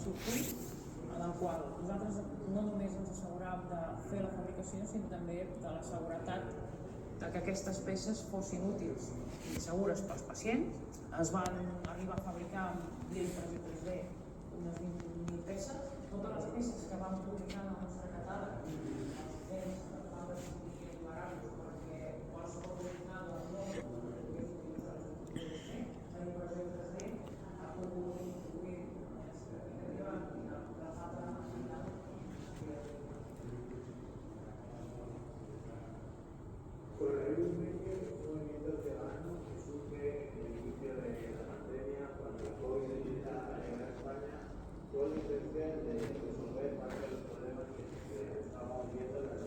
circuit en el qual nosaltres no només ens asseguràvem de fer la fabricació, sinó també de la seguretat de que aquestes peces fossin útils i segures pels pacients. Es van arribar a fabricar via impressió 3D unes 20.000 peces. Totes les peces que vam publicar en el nostre catàleg, els fets, les dades comparables, perquè qualsevol original del món que és utilitzar la impressió 3D ha pogut introduir una significativa la falta de material. Bueno, hay un movimiento ciudadano que surge en el inicio de la pandemia, cuando el COVID empieza a llegar a España, con la intención de resolver parte de los problemas que estábamos viendo en las